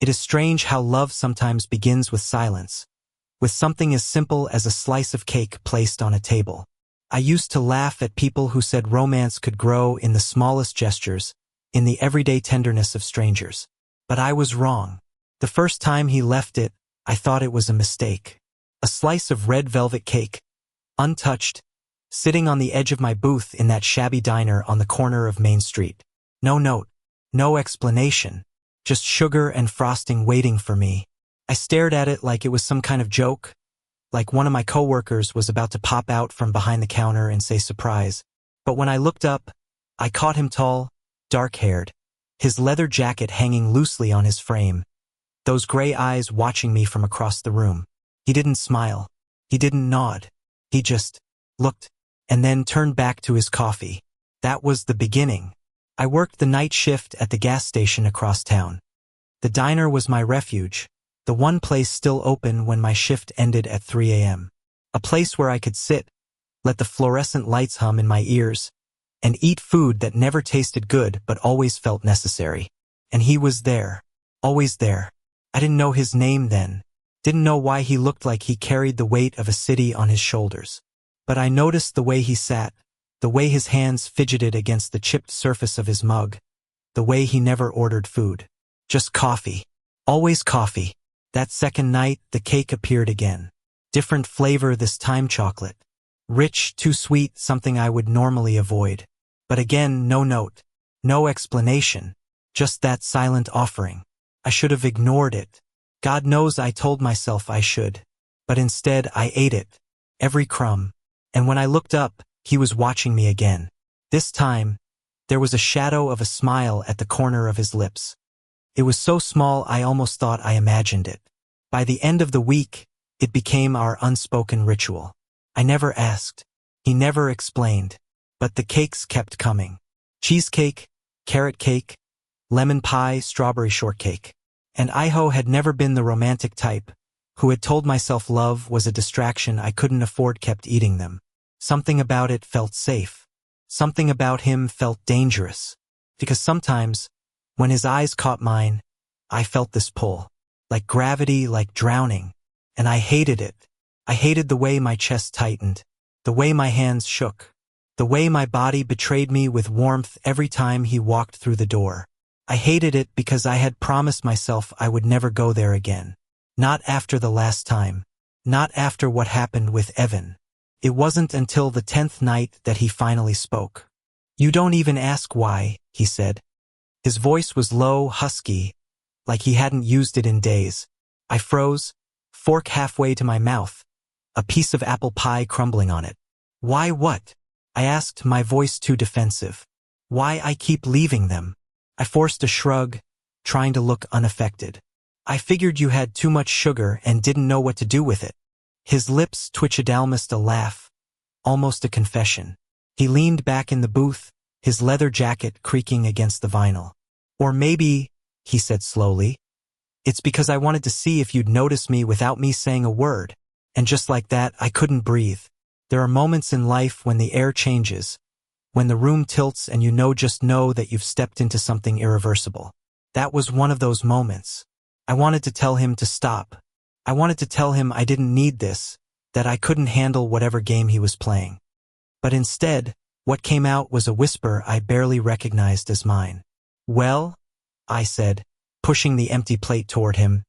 It is strange how love sometimes begins with silence, with something as simple as a slice of cake placed on a table. I used to laugh at people who said romance could grow in the smallest gestures, in the everyday tenderness of strangers. But I was wrong. The first time he left it, I thought it was a mistake. A slice of red velvet cake, untouched, sitting on the edge of my booth in that shabby diner on the corner of Main Street. No note, no explanation, just sugar and frosting waiting for me. I stared at it like it was some kind of joke, like one of my coworkers was about to pop out from behind the counter and say surprise. But when I looked up, I caught him tall, dark-haired, his leather jacket hanging loosely on his frame, those gray eyes watching me from across the room. He didn't smile. He didn't nod. He just looked, and then turned back to his coffee. That was the beginning. I worked the night shift at the gas station across town. The diner was my refuge, the one place still open when my shift ended at 3 a.m. A place where I could sit, let the fluorescent lights hum in my ears, and eat food that never tasted good but always felt necessary. And he was there, always there. I didn't know his name then, didn't know why he looked like he carried the weight of a city on his shoulders. But I noticed the way he sat, the way his hands fidgeted against the chipped surface of his mug, the way he never ordered food. Just coffee. Always coffee. That second night, the cake appeared again. Different flavor this time, chocolate. Rich, too sweet, something I would normally avoid. But again, no note. No explanation. Just that silent offering. I should have ignored it. God knows I told myself I should. But instead, I ate it. Every crumb. And when I looked up, he was watching me again. This time, there was a shadow of a smile at the corner of his lips. It was so small I almost thought I imagined it. By the end of the week, it became our unspoken ritual. I never asked. He never explained. But the cakes kept coming. Cheesecake, carrot cake, lemon pie, strawberry shortcake. And Iho had never been the romantic type, who had told myself love was a distraction I couldn't afford, kept eating them. Something about it felt safe. Something about him felt dangerous. Because sometimes, when his eyes caught mine, I felt this pull. Like gravity, like drowning. And I hated it. I hated the way my chest tightened. The way my hands shook. The way my body betrayed me with warmth every time he walked through the door. I hated it because I had promised myself I would never go there again. Not after the last time. Not after what happened with Evan. It wasn't until the 10th night that he finally spoke. "You don't even ask why," he said. His voice was low, husky, like he hadn't used it in days. I froze, fork halfway to my mouth, a piece of apple pie crumbling on it. "Why what?" I asked, my voice too defensive. "Why I keep leaving them?" I forced a shrug, trying to look unaffected. "I figured you had too much sugar and didn't know what to do with it." His lips twitched, almost a laugh, almost a confession. He leaned back in the booth, his leather jacket creaking against the vinyl. "Or maybe," he said slowly, "it's because I wanted to see if you'd notice me without me saying a word." And just like that, I couldn't breathe. There are moments in life when the air changes, when the room tilts and just know that you've stepped into something irreversible. That was one of those moments. I wanted to tell him to stop. I wanted to tell him I didn't need this, that I couldn't handle whatever game he was playing. But instead, what came out was a whisper I barely recognized as mine. "Well," I said, pushing the empty plate toward him,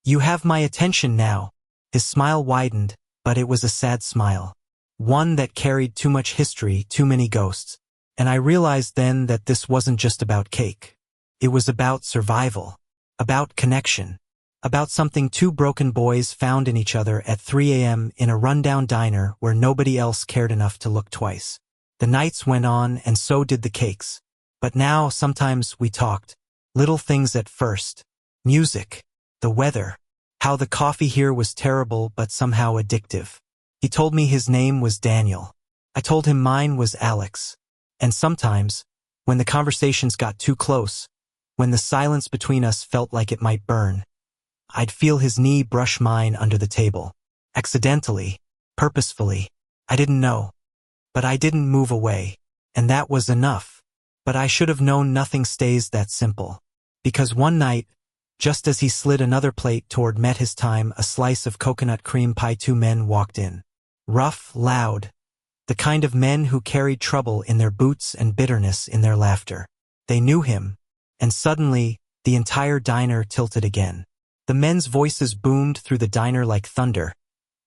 "you have my attention now." His smile widened, but it was a sad smile. One that carried too much history, too many ghosts. And I realized then that this wasn't just about cake. It was about survival. About connection. About something two broken boys found in each other at 3 a.m. in a rundown diner where nobody else cared enough to look twice. The nights went on, and so did the cakes. But now, sometimes we talked. Little things at first. Music. The weather. How the coffee here was terrible but somehow addictive. He told me his name was Daniel. I told him mine was Alex. And sometimes, when the conversations got too close, when the silence between us felt like it might burn, I'd feel his knee brush mine under the table. Accidentally, purposefully. I didn't know. But I didn't move away. And that was enough. But I should have known nothing stays that simple. Because one night, Just as he slid another plate toward met his time, a slice of coconut cream pie. Two men walked in. Rough, loud, the kind of men who carried trouble in their boots and bitterness in their laughter. They knew him, and suddenly, the entire diner tilted again. The men's voices boomed through the diner like thunder,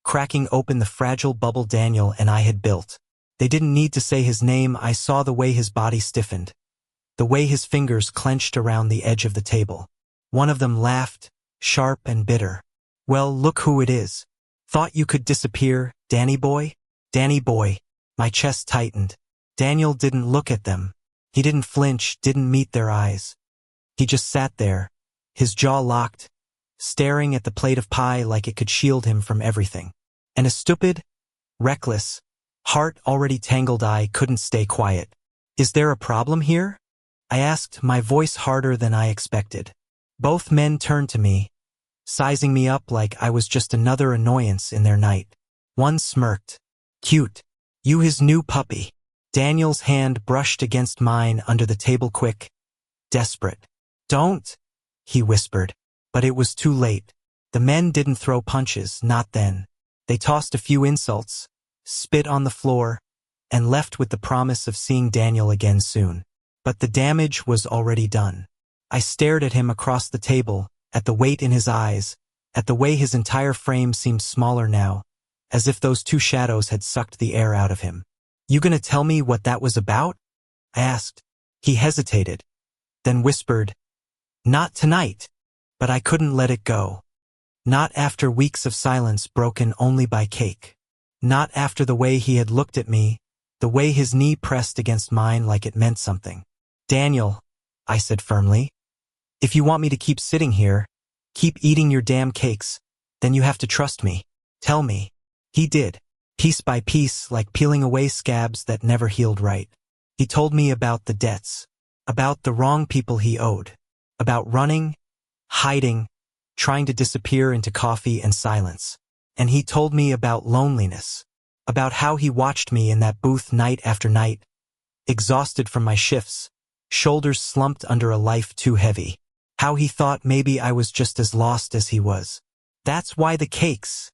cracking open the fragile bubble Daniel and I had built. They didn't need to say his name. I saw the way his body stiffened, the way his fingers clenched around the edge of the table. One of them laughed, sharp and bitter. "Well, look who it is. Thought you could disappear, Danny boy?" Danny boy. My chest tightened. Daniel didn't look at them. He didn't flinch, didn't meet their eyes. He just sat there, his jaw locked, staring at the plate of pie like it could shield him from everything. And a stupid, reckless, heart already tangled eye couldn't stay quiet. "Is there a problem here?" I asked, my voice harder than I expected. Both men turned to me, sizing me up like I was just another annoyance in their night. One smirked. "Cute. You his new puppy." Daniel's hand brushed against mine under the table, quick, desperate. "Don't," he whispered. But it was too late. The men didn't throw punches, not then. They tossed a few insults, spit on the floor, and left with the promise of seeing Daniel again soon. But the damage was already done. I stared at him across the table, at the weight in his eyes, at the way his entire frame seemed smaller now, as if those two shadows had sucked the air out of him. "You gonna tell me what that was about?" I asked. He hesitated, then whispered, "Not tonight." But I couldn't let it go. Not after weeks of silence broken only by cake. Not after the way he had looked at me, the way his knee pressed against mine like it meant something. "Daniel," I said firmly, "if you want me to keep sitting here, keep eating your damn cakes, then you have to trust me. Tell me." He did, piece by piece, like peeling away scabs that never healed right. He told me about the debts, about the wrong people he owed, about running, hiding, trying to disappear into coffee and silence. And he told me about loneliness, about how he watched me in that booth night after night, exhausted from my shifts, shoulders slumped under a life too heavy. How he thought maybe I was just as lost as he was. "That's why the cakes,"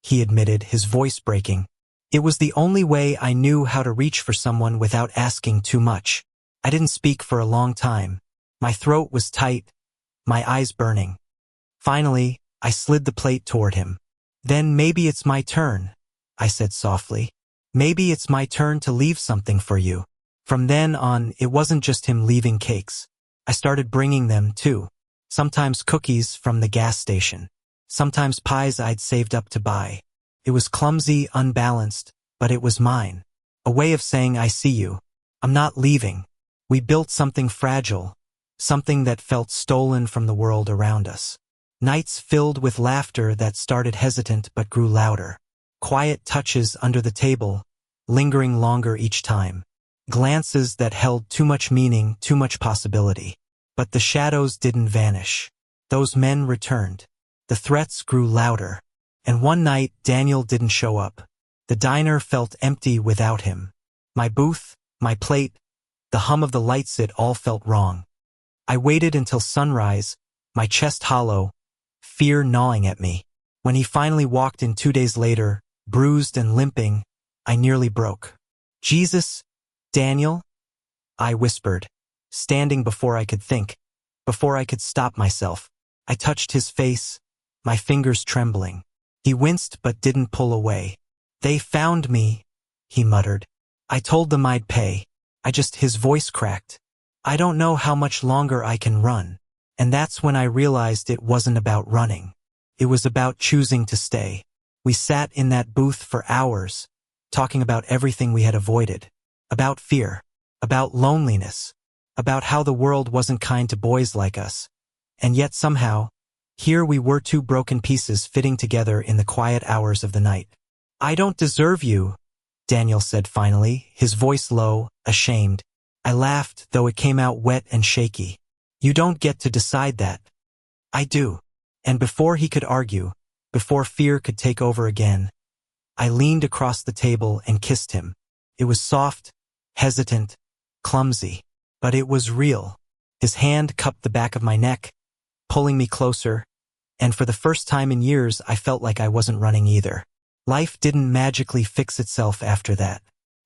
he admitted, his voice breaking. "It was the only way I knew how to reach for someone without asking too much." I didn't speak for a long time. My throat was tight, my eyes burning. Finally, I slid the plate toward him. "Then maybe it's my turn," I said softly. "Maybe it's my turn to leave something for you." From then on, it wasn't just him leaving cakes. I started bringing them too. Sometimes cookies from the gas station. Sometimes pies I'd saved up to buy. It was clumsy, unbalanced, but it was mine. A way of saying I see you. I'm not leaving. We built something fragile, something that felt stolen from the world around us. Nights filled with laughter that started hesitant but grew louder. Quiet touches under the table, lingering longer each time. Glances that held too much meaning, too much possibility. But the shadows didn't vanish. Those men returned. The threats grew louder. And one night, Daniel didn't show up. The diner felt empty without him. My booth, my plate, the hum of the lights, it all felt wrong. I waited until sunrise, my chest hollow, fear gnawing at me. When he finally walked in 2 days later, bruised and limping, I nearly broke. "Jesus, Daniel?" I whispered, standing before I could think, before I could stop myself. I touched his face, my fingers trembling. He winced but didn't pull away. "They found me," he muttered. "I told them I'd pay. His voice cracked. "I don't know how much longer I can run." And that's when I realized it wasn't about running. It was about choosing to stay. We sat in that booth for hours, talking about everything we had avoided. About fear, about loneliness, about how the world wasn't kind to boys like us. And yet somehow, here we were, two broken pieces fitting together in the quiet hours of the night. "I don't deserve you," Daniel said finally, his voice low, ashamed. I laughed, though it came out wet and shaky. "You don't get to decide that." "I do." And before he could argue, before fear could take over again, I leaned across the table and kissed him. It was soft, hesitant, clumsy, but it was real. His hand cupped the back of my neck, pulling me closer, and for the first time in years I felt like I wasn't running either. Life didn't magically fix itself after that.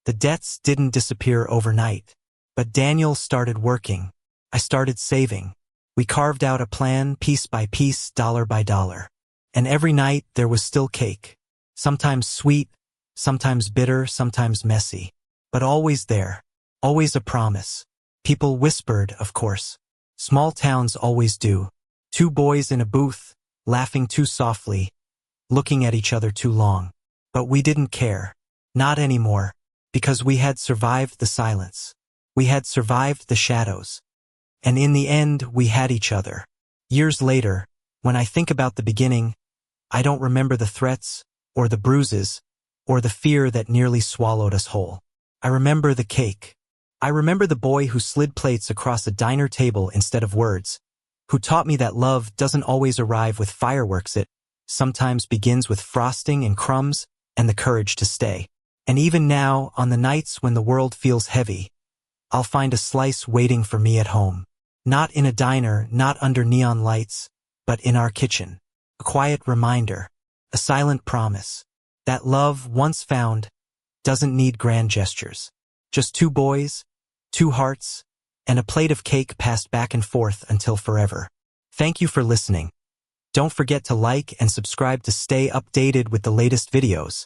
The debts didn't disappear overnight. But Daniel started working. I started saving. We carved out a plan, piece by piece, dollar by dollar. And every night there was still cake. Sometimes sweet, sometimes bitter, sometimes messy. But always there. Always a promise. People whispered, of course. Small towns always do. Two boys in a booth, laughing too softly, looking at each other too long. But we didn't care. Not anymore. Because we had survived the silence. We had survived the shadows. And in the end, we had each other. Years later, when I think about the beginning, I don't remember the threats, or the bruises, or the fear that nearly swallowed us whole. I remember the cake. I remember the boy who slid plates across a diner table instead of words, who taught me that love doesn't always arrive with fireworks. It sometimes begins with frosting and crumbs and the courage to stay. And even now, on the nights when the world feels heavy, I'll find a slice waiting for me at home. Not in a diner, not under neon lights, but in our kitchen. A quiet reminder, a silent promise, that love, once found, doesn't need grand gestures. Just two boys, two hearts, and a plate of cake passed back and forth until forever. Thank you for listening. Don't forget to like and subscribe to stay updated with the latest videos.